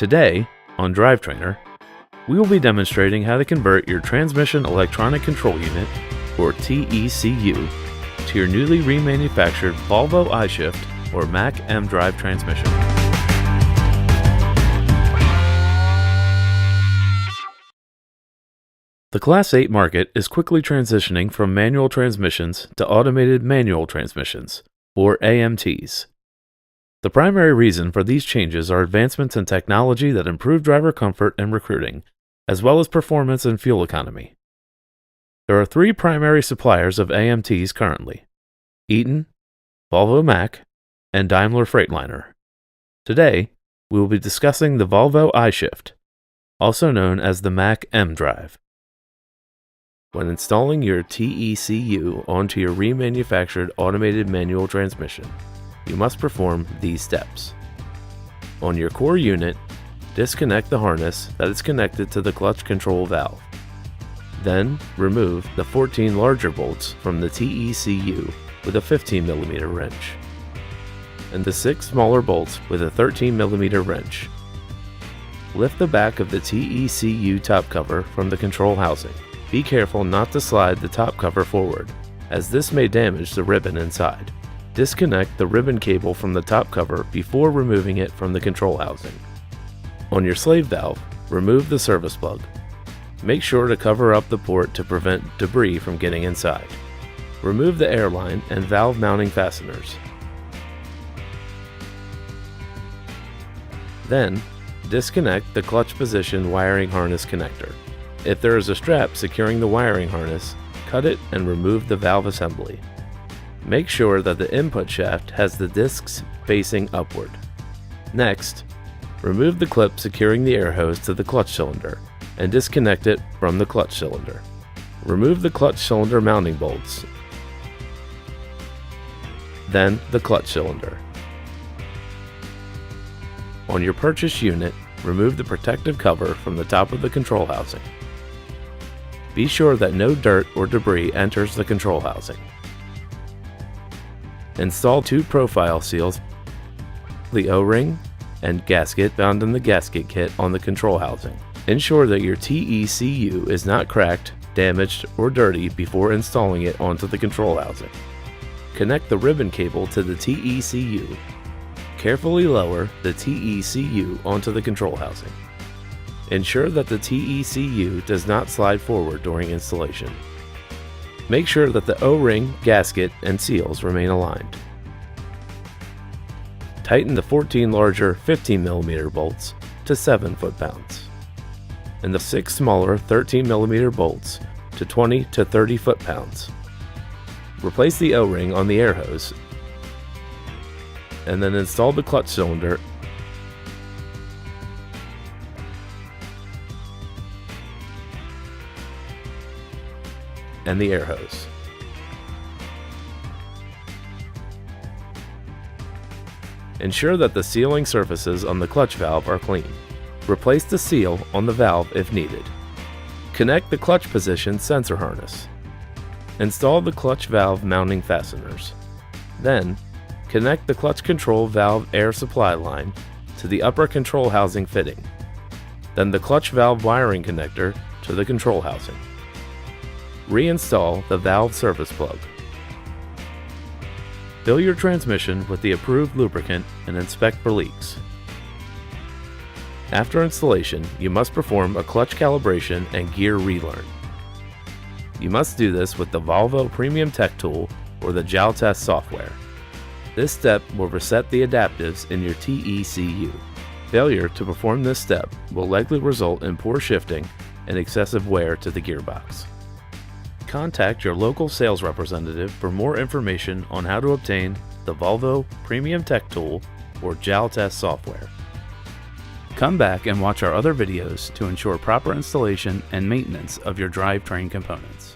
Today, on Drivetrainer, we will be demonstrating how to convert your Transmission Electronic Control Unit, or TECU, to your newly remanufactured Volvo IShift or Mack MDrive transmission. The Class 8 market is quickly transitioning from manual transmissions to automated manual transmissions, or AMTs. The primary reason for these changes are advancements in technology that improve driver comfort and recruiting, as well as performance and fuel economy. There are three primary suppliers of AMTs currently: Eaton, Volvo Mack, and Daimler Freightliner. Today, we will be discussing the Volvo IShift, also known as the Mack MDrive. When installing your TECU onto your remanufactured automated manual transmission, you must perform these steps. On your core unit, disconnect the harness that is connected to the clutch control valve. Then, remove the 14 larger bolts from the TECU with a 15mm wrench, and the 6 smaller bolts with a 13mm wrench. Lift the back of the TECU top cover from the control housing. Be careful not to slide the top cover forward, as this may damage the ribbon inside. Disconnect the ribbon cable from the top cover before removing it from the control housing. On your slave valve, remove the service plug. Make sure to cover up the port to prevent debris from getting inside. Remove the air line and valve mounting fasteners. Then, disconnect the clutch position wiring harness connector. If there is a strap securing the wiring harness, cut it and remove the valve assembly. Make sure that the input shaft has the discs facing upward. Next, remove the clip securing the air hose to the clutch cylinder and disconnect it from the clutch cylinder. Remove the clutch cylinder mounting bolts, then the clutch cylinder. On your purchased unit, remove the protective cover from the top of the control housing. Be sure that no dirt or debris enters the control housing. Install 2 profile seals, the O-ring and gasket found in the gasket kit on the control housing. Ensure that your TECU is not cracked, damaged, or dirty before installing it onto the control housing. Connect the ribbon cable to the TECU. Carefully lower the TECU onto the control housing. Ensure that the TECU does not slide forward during installation. Make sure that the O-ring, gasket, and seals remain aligned. Tighten the 14 larger 15mm bolts to 7 foot-pounds, and the 6 smaller 13mm bolts to 20 to 30 foot-pounds. Replace the O-ring on the air hose, and then install the clutch cylinder and the air hose. Ensure that the sealing surfaces on the clutch valve are clean. Replace the seal on the valve if needed. Connect the clutch position sensor harness. Install the clutch valve mounting fasteners. Then, connect the clutch control valve air supply line to the upper control housing fitting. Then the clutch valve wiring connector to the control housing. Reinstall the valve service plug. Fill your transmission with the approved lubricant and inspect for leaks. After installation, you must perform a clutch calibration and gear relearn. You must do this with the Volvo Premium Tech Tool or the JAL Test software. This step will reset the adaptives in your TECU. Failure to perform this step will likely result in poor shifting and excessive wear to the gearbox. Contact your local sales representative for more information on how to obtain the Volvo Premium Tech Tool or JAL Test software. Come back and watch our other videos to ensure proper installation and maintenance of your drivetrain components.